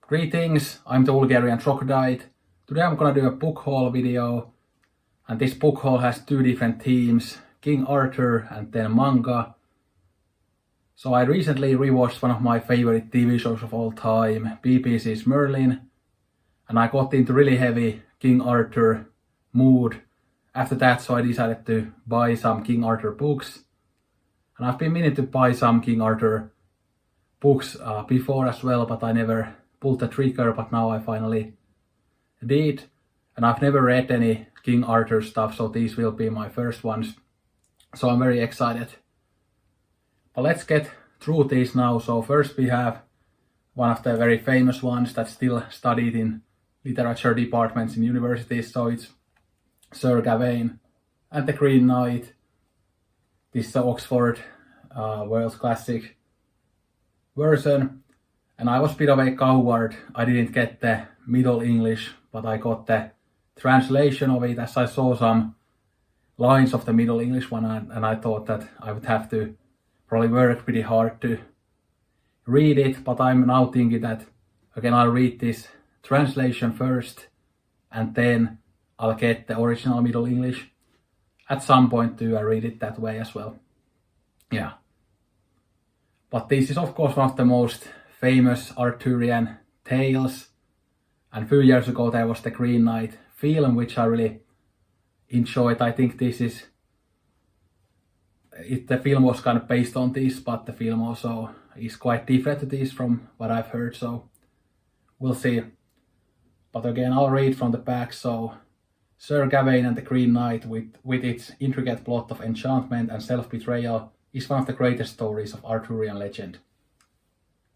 Greetings, I'm the Bulgarian Troglodyte. Today I'm gonna do a book haul video, and this book haul has two different themes, King Arthur and then manga. So I recently rewatched one of my favorite TV shows of all time, BBC's Merlin, and I got into really heavy King Arthur mood after that, so I decided to buy some King Arthur books. And I've been meaning to buy some King Arthur books before as well, but I never pulled the trigger, but now I finally did. And I've never read any King Arthur stuff, so these will be my first ones. So I'm very excited. But let's get through these now. So first we have one of the very famous ones that's still studied in literature departments in universities. So it's Sir Gawain and the Green Knight. This is the Oxford World Classic version. And I was a bit of a coward. I didn't get the Middle English, but I got the translation of it as I saw some lines of the Middle English one, and I thought that I would have to probably work pretty hard to read it. But I'm now thinking that, again, I'll read this translation first and then I'll get the original Middle English at some point too. I read it that way as well. Yeah. But this is of course one of the most famous Arthurian tales, and a few years ago there was the Green Knight film, which I really enjoyed. I think this is the film was kind of based on this, but the film also is quite different to this from what I've heard, so we'll see. But again, I'll read from the back. So Sir Gawain and the Green Knight, with its intricate plot of enchantment and self-betrayal, is one of the greatest stories of Arthurian legend.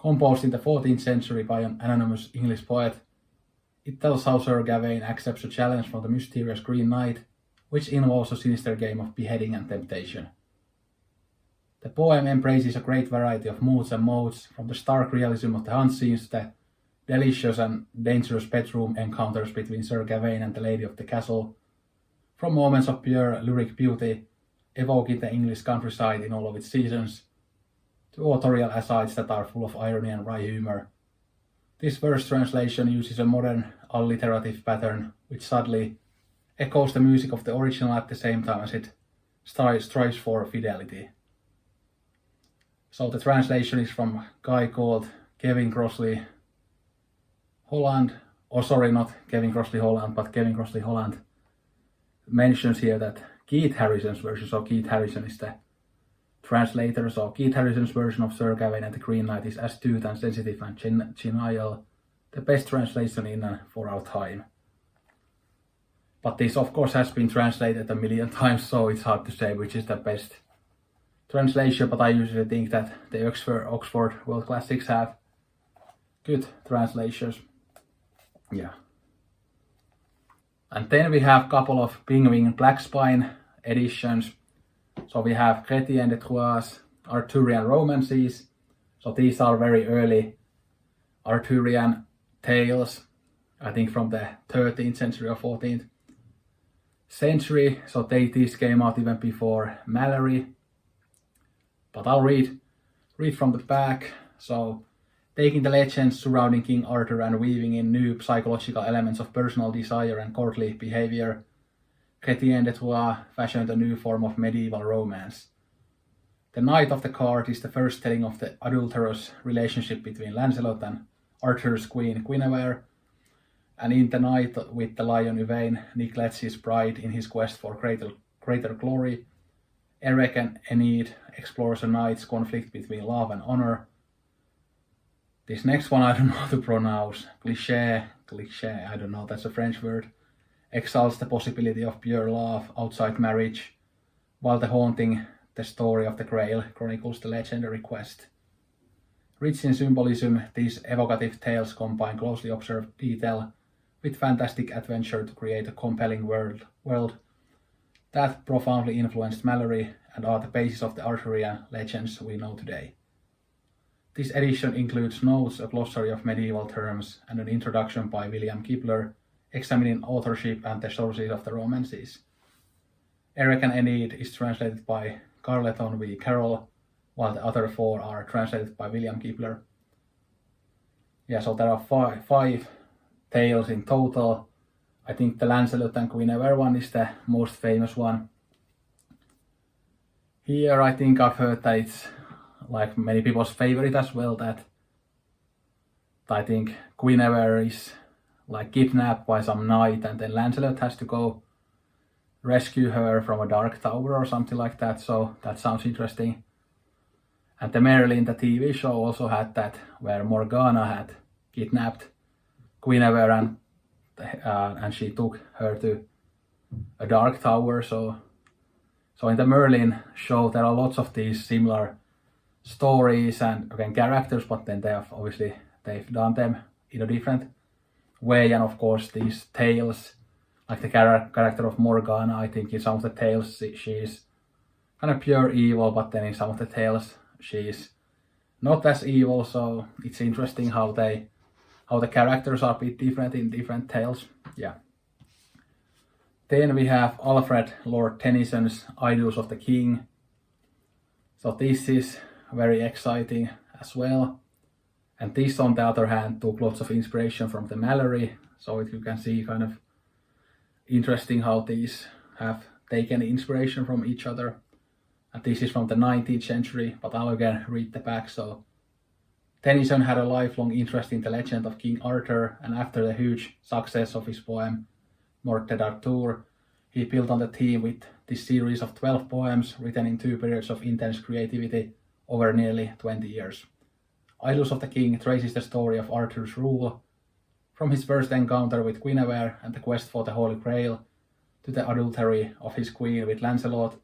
Composed in the 14th century by an anonymous English poet, it tells how Sir Gawain accepts a challenge from the mysterious Green Knight, which involves a sinister game of beheading and temptation. The poem embraces a great variety of moods and modes, from the stark realism of the hunt scenes to the delicious and dangerous bedroom encounters between Sir Gawain and the lady of the castle, from moments of pure lyric beauty, evoking the English countryside in all of its seasons, to authorial asides that are full of irony and wry humor. This verse translation uses a modern alliterative pattern, which subtly echoes the music of the original at the same time as it strives for fidelity. So the translation is from a guy called Kevin Crossley Holland, or sorry, not Kevin Crossley Holland, but Kevin Crossley Holland mentions here that Keith Harrison's version, so Keith Harrison is the translator, so Keith Harrison's version of Sir Gawain and the Green Knight is astute and sensitive and genial, the best translation in and for our time. But this of course has been translated a million times, so it's hard to say which is the best translation, but I usually think that the Oxford World Classics have good translations. Yeah. And then we have a couple of Penguin Black Spine editions. So we have Chrétien de Troyes Arthurian romances. So these are very early Arthurian tales, I think from the 13th century or 14th century. So these came out even before Mallory. But I'll read from the back. So taking the legends surrounding King Arthur and weaving in new psychological elements of personal desire and courtly behavior, Chrétien de Troyes fashioned a new form of medieval romance. The Knight of the Cart is the first telling of the adulterous relationship between Lancelot and Arthur's queen Guinevere, and in The Knight with the Lion Yvain neglects his bride in his quest for greater glory. Eric and Enid explores a knight's conflict between love and honor. This next one I don't know how to pronounce. Cliché, I don't know, that's a French word. Exalts the possibility of pure love outside marriage, while the story of the Grail chronicles the legendary quest. Rich in symbolism, these evocative tales combine closely observed detail with fantastic adventure to create a compelling world that profoundly influenced Mallory and are the basis of the Arthurian legends we know today. This edition includes notes, a glossary of medieval terms, and an introduction by William Kibler examining authorship and the sources of the romances. Eric and Enid is translated by Carleton V. Carroll, while the other four are translated by William Kibler. Yeah, so there are five tales in total. I think the Lancelot and Guinevere one is the most famous one. Here I think I've heard that it's like many people's favorite as well, that I think Guinevere is like kidnapped by some knight and then Lancelot has to go rescue her from a dark tower or something like that, so that sounds interesting. And the Merlin, the TV show, also had that, where Morgana had kidnapped Guinevere and she took her to a dark tower. So in the Merlin show there are lots of these similar stories and again characters, but then they've done them in a different way. And of course these tales, like the character of Morgana, I think in some of the tales she's kind of pure evil, but then in some of the tales she's not as evil. So it's interesting how the characters are a bit different in different tales. Yeah. Then we have Alfred, Lord Tennyson's Idylls of the King. So this is very exciting as well. And this, on the other hand, took lots of inspiration from the Mallory. So you can see kind of interesting how these have taken inspiration from each other. And this is from the 19th century, but I'll again read the back. So Tennyson had a lifelong interest in the legend of King Arthur, and after the huge success of his poem Morte d'Arthur, he built on the theme with this series of 12 poems written in 2 periods of intense creativity over nearly 20 years. Idylls of the King traces the story of Arthur's rule, from his first encounter with Guinevere and the quest for the Holy Grail, to the adultery of his queen with Lancelot,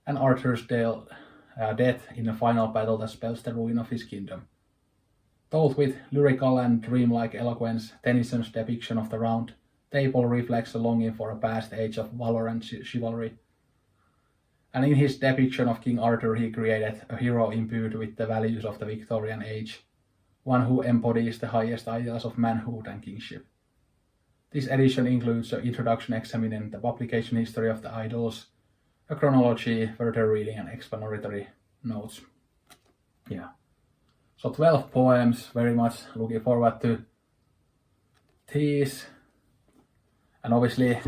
and Arthur's death in a final battle that spells the ruin of his kingdom. Told with lyrical and dreamlike eloquence, Tennyson's depiction of the Round Table reflects a longing for a past age of valor and chivalry. And in his depiction of King Arthur, he created a hero imbued with the values of the Victorian age, one who embodies the highest ideals of manhood and kingship. This edition includes an introduction examining the publication history of the Idylls, a chronology, further reading and explanatory notes. Yeah. So 12 poems, very much looking forward to these. And obviously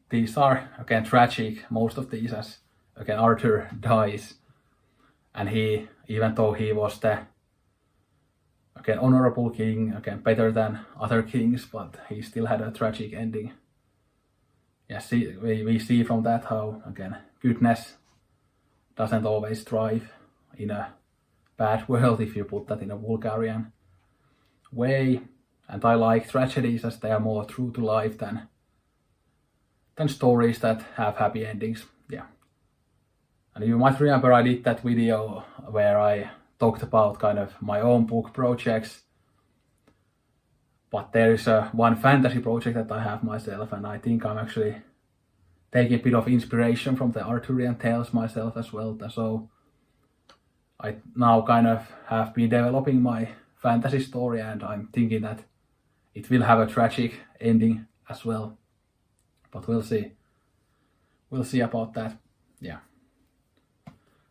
these are again tragic, most of these, as again Arthur dies. And he, even though he was the again honorable king, again better than other kings, but he still had a tragic ending. Yeah, we see from that how again goodness doesn't always thrive in a bad world, if you put that in a Bulgarian way. And I like tragedies as they are more true to life than stories that have happy endings. Yeah. And you might remember I did that video where I talked about kind of my own book projects, but there is one fantasy project that I have myself, and I think I'm actually taking a bit of inspiration from the Arthurian tales myself as well. So I now kind of have been developing my fantasy story, and I'm thinking that it will have a tragic ending as well. But we'll see. We'll see about that. Yeah.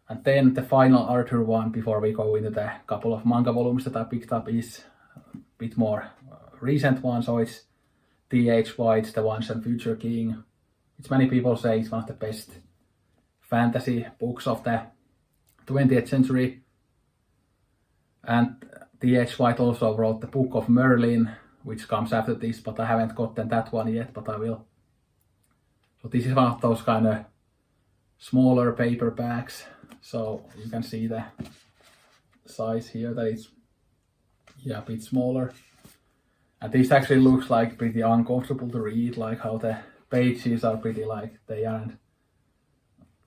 And then the final Arthur one, before we go into the couple of manga volumes that I picked up, is a bit more recent one. So it's T.H. White's The Once and Future King, which many people say is one of the best fantasy books of the 20th century. And T.H. White also wrote the Book of Merlin, which comes after this, but I haven't gotten that one yet, but I will. So this is one of those kind of smaller paperbacks. So you can see the size here, that it's a bit smaller. And this actually looks like pretty uncomfortable to read, like how the pages are pretty like they aren't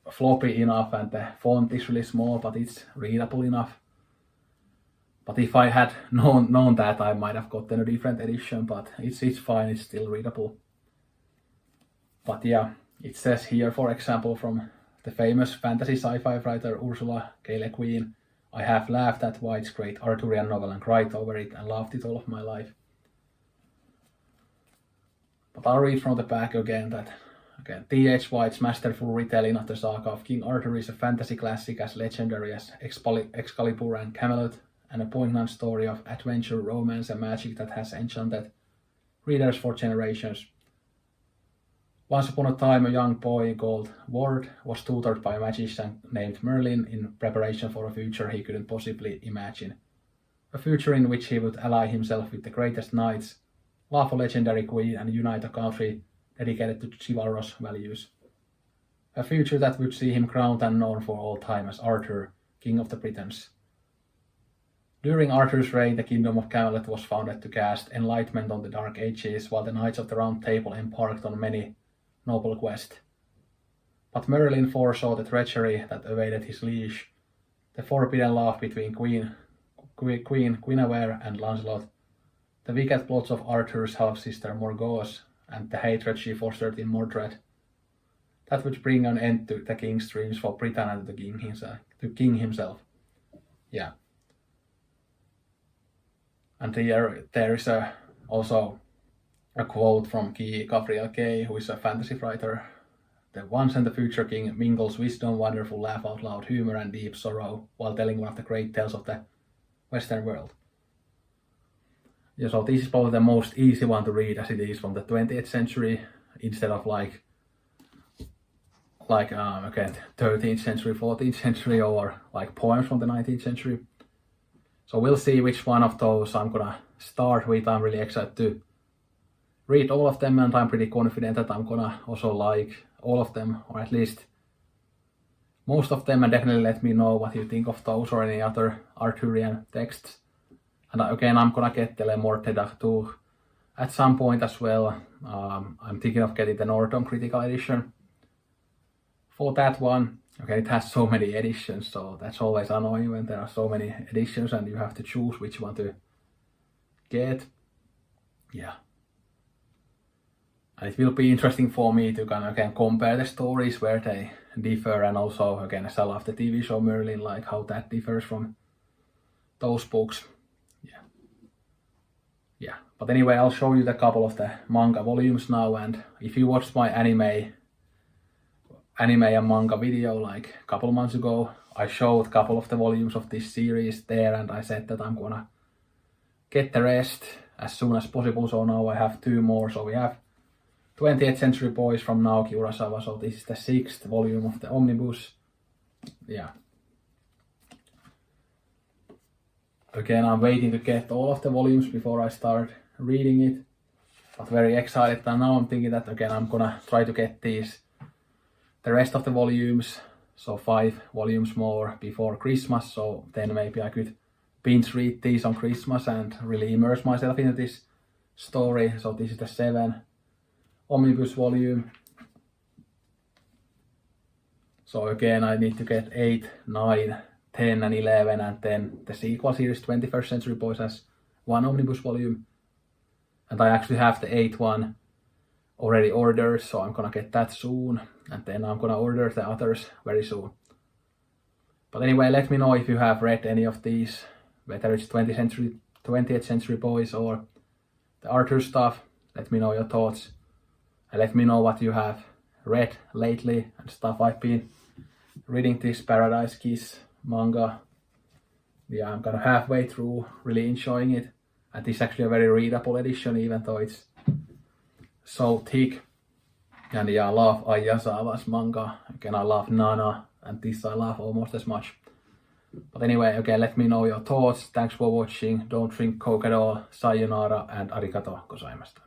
floppy enough and the font is really small, but it's readable enough. But if I had known that, I might have gotten a different edition, but it's fine, it's still readable. But yeah, it says here, for example, from the famous fantasy sci-fi writer Ursula K. Le Guin, I have laughed at White's great Arthurian novel and cried over it and loved it all of my life. But I'll read from the back again that T.H. White's masterful retelling of the saga of King Arthur is a fantasy classic as legendary as Excalibur and Camelot, and a poignant story of adventure, romance, and magic that has enchanted readers for generations. Once upon a time, a young boy called Ward was tutored by a magician named Merlin in preparation for a future he couldn't possibly imagine. A future in which he would ally himself with the greatest knights, love a legendary queen, and unite a country dedicated to chivalrous values. A future that would see him crowned and known for all time as Arthur, King of the Britons. During Arthur's reign, the Kingdom of Camelot was founded to cast enlightenment on the Dark Ages, while the Knights of the Round Table embarked on many noble quests. But Merlin foresaw the treachery that awaited his liege, the forbidden love between Queen Guinevere and Lancelot, the wicked plots of Arthur's half-sister Morgause, and the hatred she fostered in Mordred. That would bring an end to the king's dreams for Britain and to the king himself. Yeah. And here there is also a quote from Gabriel Kay, who is a fantasy writer. The once and the future king mingles wisdom, wonderful laugh out loud, humor, and deep sorrow while telling one of the great tales of the Western world. Yeah, so this is probably the most easy one to read, as it is from the 20th century instead of like 13th century, 14th century, or like poems from the 19th century. So we'll see which one of those I'm gonna start with. I'm really excited to read all of them, and I'm pretty confident that I'm gonna also like all of them, or at least most of them, and definitely let me know what you think of those or any other Arthurian texts. And again, I'm gonna get the Le Morte d'Arthur at some point as well. I'm thinking of getting the Norton Critical Edition. For that one, okay, it has so many editions, so that's always annoying when there are so many editions and you have to choose which one to get. Yeah. And it will be interesting for me to kind of again compare the stories where they differ, and also again, as I love the TV show Merlin, like how that differs from those books. Yeah. But anyway, I'll show you the couple of the manga volumes now, and if you watched my anime and manga video like a couple months ago, I showed a couple of the volumes of this series there, and I said that I'm gonna get the rest as soon as possible. So now I have 2 more. So we have 20th Century Boys from Naoki Urasawa. So this is the 6th volume of the Omnibus. Yeah. Again, I'm waiting to get all of the volumes before I start reading it. But very excited, and now I'm thinking that again I'm gonna try to get the rest of the volumes, so 5 volumes more before Christmas, so then maybe I could binge read these on Christmas and really immerse myself into this story. So this is the 7th Omnibus volume. So again, I need to get 8, 9, 10 and 11, and then the sequel series 21st Century Boys has 1 Omnibus volume. And I actually have the 8th one already ordered, so I'm gonna get that soon, and then I'm gonna order the others very soon. But anyway, let me know if you have read any of these, whether it's 20th Century Boys or the Arthur stuff. Let me know your thoughts, and let me know what you have read lately and stuff. I've been reading this Paradise Kiss manga. Yeah, I'm kind of halfway through, really enjoying it. And this is actually a very readable edition, even though it's so thick. And yeah, I love Ayazawa's manga. Again, I love Nana, and this I love almost as much. But anyway, okay, let me know your thoughts. Thanks for watching. Don't drink Coke at all. Sayonara and arigato gozaimashita.